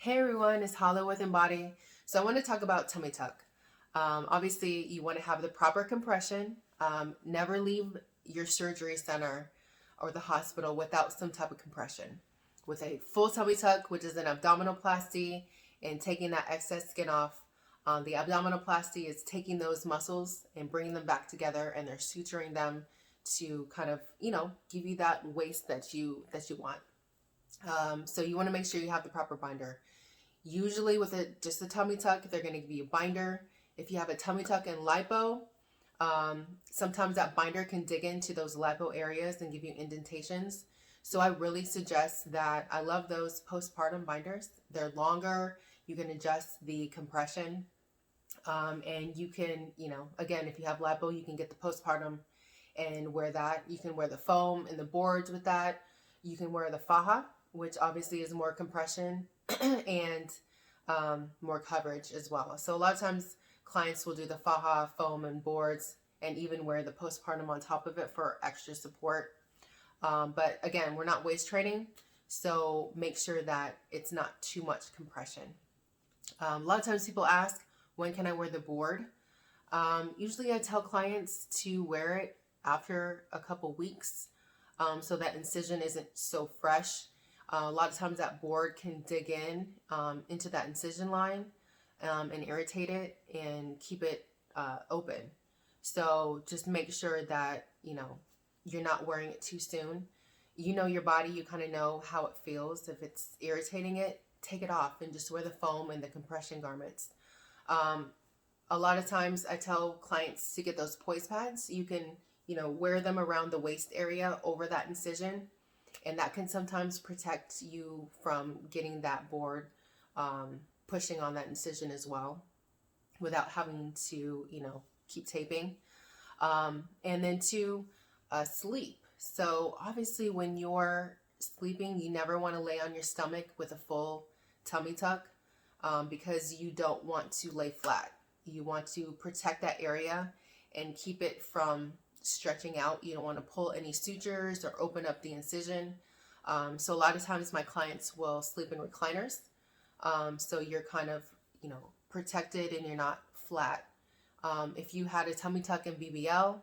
Hey everyone, it's Hollow with Embody. So I want to talk about tummy tuck. Obviously, you want to have the proper compression. Never leave your surgery center or the hospital without some type of compression. With a full tummy tuck, which is an abdominoplasty, and taking that excess skin off. The abdominoplasty is taking those muscles and bringing them back together, and they're suturing them to kind of, give you that waist that you want. So you want to make sure you have the proper binder. Usually with just a tummy tuck, they're going to give you a binder. If you have a tummy tuck and lipo, sometimes that binder can dig into those lipo areas and give you indentations. So I really suggest that. I love those postpartum binders. They're longer. You can adjust the compression. And you can, again, if you have lipo, you can get the postpartum and wear that. You can wear the foam and the boards with that. You can wear the faja, which obviously is more compression and more coverage as well. So a lot of times clients will do the faja, foam, and boards, and even wear the postpartum on top of it for extra support. But again, we're not waist training, so make sure that it's not too much compression. A lot of times people ask, when can I wear the board? Usually I tell clients to wear it after a couple weeks, so that incision isn't so fresh. A lot of times that board can dig in into that incision line and irritate it and keep it open. So just make sure that, you're not wearing it too soon. You know your body, you kind of know how it feels. If it's irritating it, take it off and just wear the foam and the compression garments. A lot of times I tell clients to get those poise pads. You can, wear them around the waist area over that incision, and that can sometimes protect you from getting that board pushing on that incision as well without having to, keep taping. And then sleep. So obviously when you're sleeping, you never want to lay on your stomach with a full tummy tuck because you don't want to lay flat. You want to protect that area and keep it from stretching out. You don't want to pull any sutures or open up the incision. So a lot of times my clients will sleep in recliners. So you're kind of, protected and you're not flat. If you had a tummy tuck and BBL,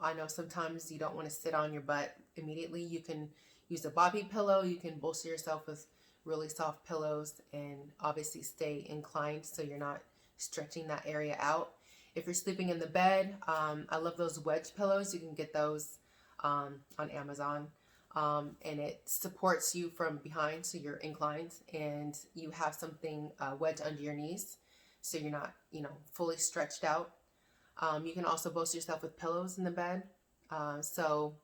I know sometimes you don't want to sit on your butt immediately. You can use a bobby pillow. You can bolster yourself with really soft pillows and obviously stay inclined so you're not stretching that area out. If you're sleeping in the bed, I love those wedge pillows. You can get those on Amazon. And it supports you from behind so you're inclined and you have something wedged under your knees so you're not, fully stretched out. You can also bolster yourself with pillows in the bed. So,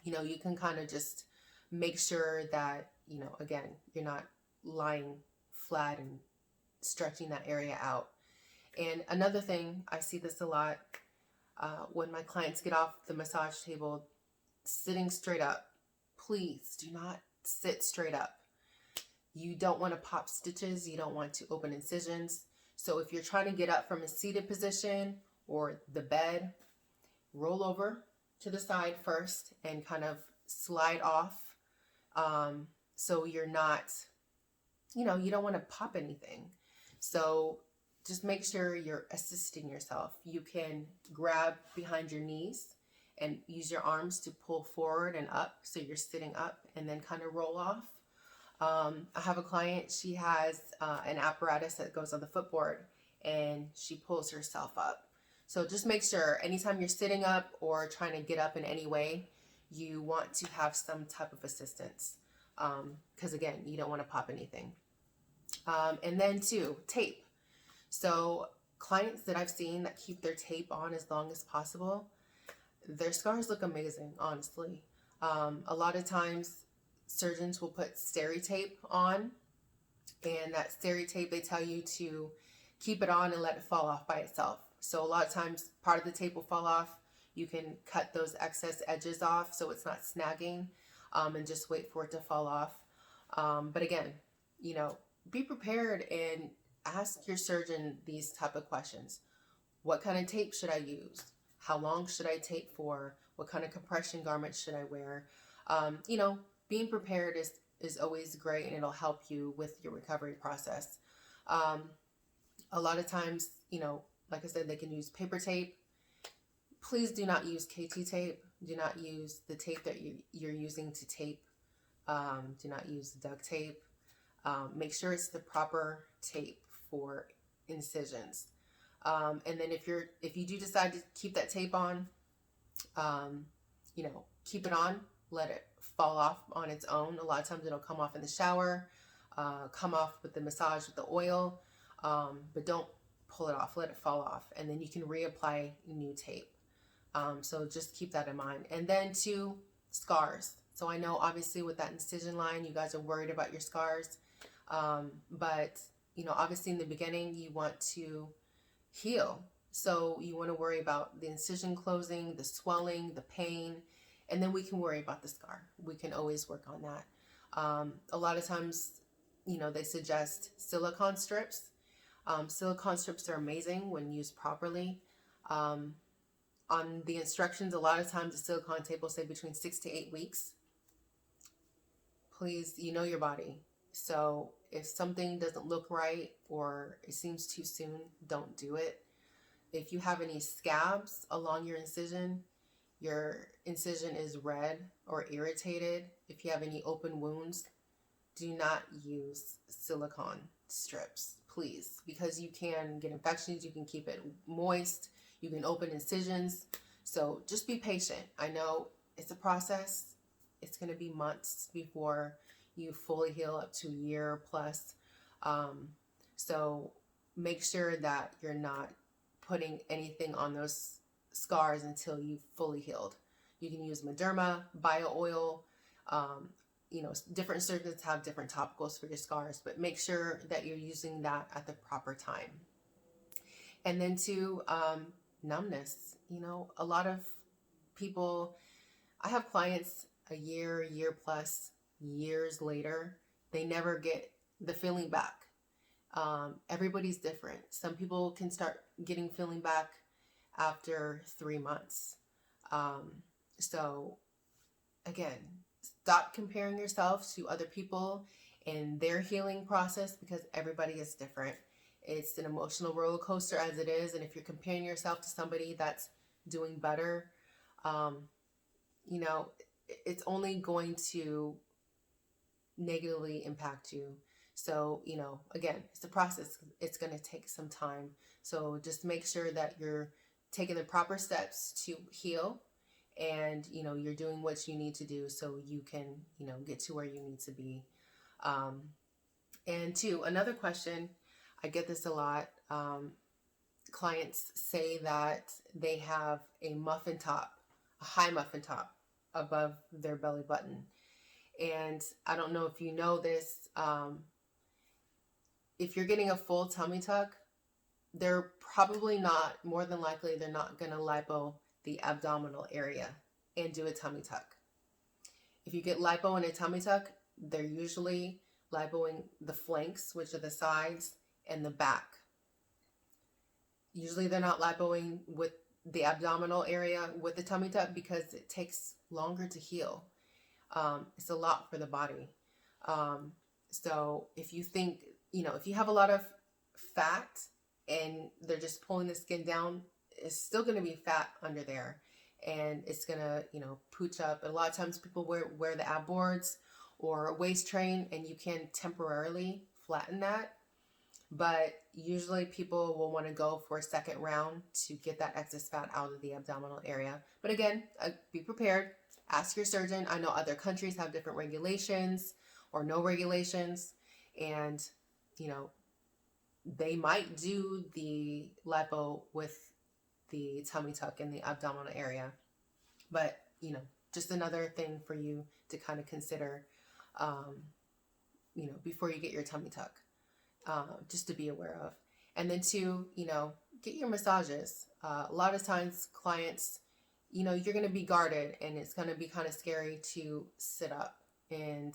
you can kind of just make sure that, again, you're not lying flat and stretching that area out. And another thing, I see this a lot when my clients get off the massage table, sitting straight up. Please do not sit straight up. You don't want to pop stitches. You don't want to open incisions. So if you're trying to get up from a seated position or the bed, roll over to the side first and kind of slide off. So you're not, you don't want to pop anything. So just make sure you're assisting yourself. You can grab behind your knees and use your arms to pull forward and up so you're sitting up and then kind of roll off. I have a client, she has an apparatus that goes on the footboard and she pulls herself up. So just make sure anytime you're sitting up or trying to get up in any way, you want to have some type of assistance because again, you don't want to pop anything. And then tape. So clients that I've seen that keep their tape on as long as possible, their scars look amazing, honestly. A lot of times surgeons will put steri tape on, and that steri tape, they tell you to keep it on and let it fall off by itself. So a lot of times part of the tape will fall off. You can cut those excess edges off so it's not snagging and just wait for it to fall off. But again, be prepared and ask your surgeon these type of questions. What kind of tape should I use? How long should I tape for? What kind of compression garment should I wear? Being prepared is is always great, and it'll help you with your recovery process. Um, a lot of times, like I said, they can use paper tape. Please do not use KT tape. Do not use the tape that you're using to tape. Do not use duct tape. Make sure it's the proper tape for incisions. And then if you do decide to keep that tape on, keep it on. Let it fall off on its own. A lot of times it'll come off in the shower, come off with the massage with the oil, but don't pull it off. Let it fall off, and then you can reapply new tape. So just keep that in mind. And then two, scars. So I know obviously with that incision line, you guys are worried about your scars. But obviously in the beginning, you want to heal. So you want to worry about the incision closing, the swelling, the pain, and then we can worry about the scar. We can always work on that. A lot of times, they suggest silicone strips. Silicone strips are amazing when used properly. On the instructions, a lot of times the silicone tape will say between 6 to 8 weeks. Please, you know your body. So if something doesn't look right or it seems too soon, don't do it. If you have any scabs along your incision is red or irritated, if you have any open wounds, do not use silicone strips, please, because you can get infections, you can keep it moist, you can open incisions. So just be patient. I know it's a process. It's going to be months before you fully heal, up to a year plus. So make sure that you're not putting anything on those scars until you've fully healed. You can use Mederma, bio oil. Different surgeons have different topicals for your scars, but make sure that you're using that at the proper time. And then two, numbness. A lot of people, I have clients a year plus, years later, they never get the feeling back. Everybody's different. Some people can start getting feeling back after 3 months. So again, stop comparing yourself to other people and their healing process, because everybody is different. It's an emotional roller coaster as it is. And if you're comparing yourself to somebody that's doing better, it's only going to negatively impact you. So, again, it's a process. It's going to take some time. So just make sure that you're taking the proper steps to heal, and, you're doing what you need to do so you can, get to where you need to be. And two, another question, I get this a lot. Clients say that they have a high muffin top above their belly button. And I don't know if you know this, if you're getting a full tummy tuck, they're probably not, more than likely, they're not going to lipo the abdominal area and do a tummy tuck. If you get lipo in a tummy tuck, they're usually lipoing the flanks, which are the sides, and the back. Usually they're not lipoing with the abdominal area with the tummy tuck because it takes longer to heal. It's a lot for the body. So if you think, if you have a lot of fat and they're just pulling the skin down, it's still going to be fat under there, and it's going to, pooch up. A lot of times people wear the ab boards or a waist train, and you can temporarily flatten that. But usually people will want to go for a second round to get that excess fat out of the abdominal area. But again, be prepared. Ask your surgeon. I know other countries have different regulations or no regulations, and they might do the lipo with the tummy tuck in the abdominal area. But just another thing for you to kind of consider, before you get your tummy tuck, just to be aware of. And then two, get your massages. A lot of times clients, you're going to be guarded, and it's going to be kind of scary to sit up. And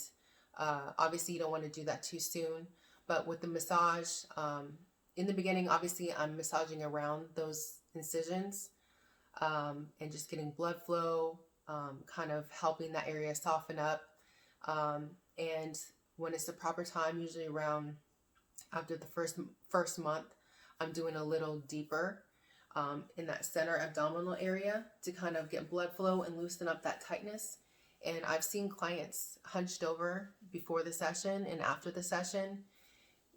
obviously you don't want to do that too soon. But with the massage, in the beginning, obviously I'm massaging around those incisions, and just getting blood flow, kind of helping that area soften up. And when it's the proper time, usually around after the first month, I'm doing a little deeper in that center abdominal area to kind of get blood flow and loosen up that tightness. And I've seen clients hunched over before the session and after the session.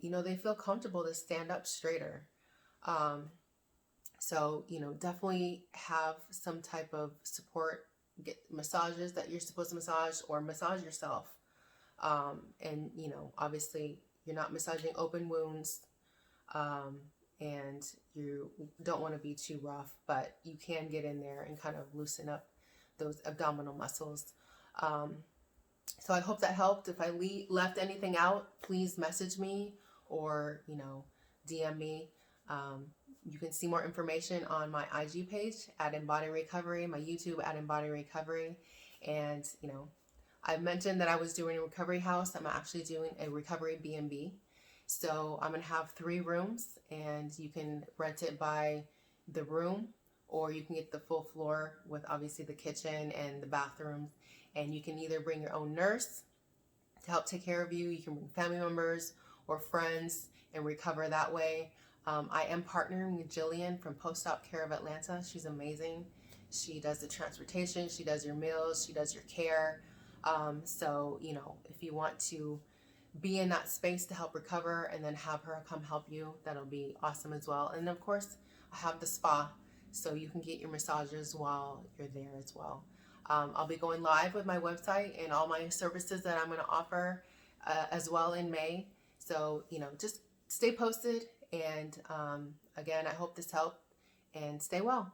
You know, they feel comfortable to stand up straighter. So, you know, definitely have some type of support. Get massages that you're supposed to massage, or massage yourself. And, you know, obviously you're not massaging open wounds, and you don't want to be too rough, but you can get in there and kind of loosen up those abdominal muscles. So I hope that helped. If I left anything out, please message me or, you know, DM me. You can see more information on my IG page at Embody Recovery, my YouTube at Embody Recovery. And, you know, I mentioned that I was doing a recovery house. I'm actually doing a recovery B&B. So I'm going to have 3 rooms, and you can rent it by the room, or you can get the full floor with obviously the kitchen and the bathrooms. And you can either bring your own nurse to help take care of you. You can bring family members or friends and recover that way. I am partnering with Jillian from Post-Op Care of Atlanta. She's amazing. She does the transportation, she does your meals, she does your care. So, you know, if you want to be in that space to help recover and then have her come help you, that'll be awesome as well. And of course, I have the spa, so you can get your massages while you're there as well. I'll be going live with my website and all my services that I'm going to offer as well in May. So, you know, just stay posted. And again, I hope this helped, and stay well.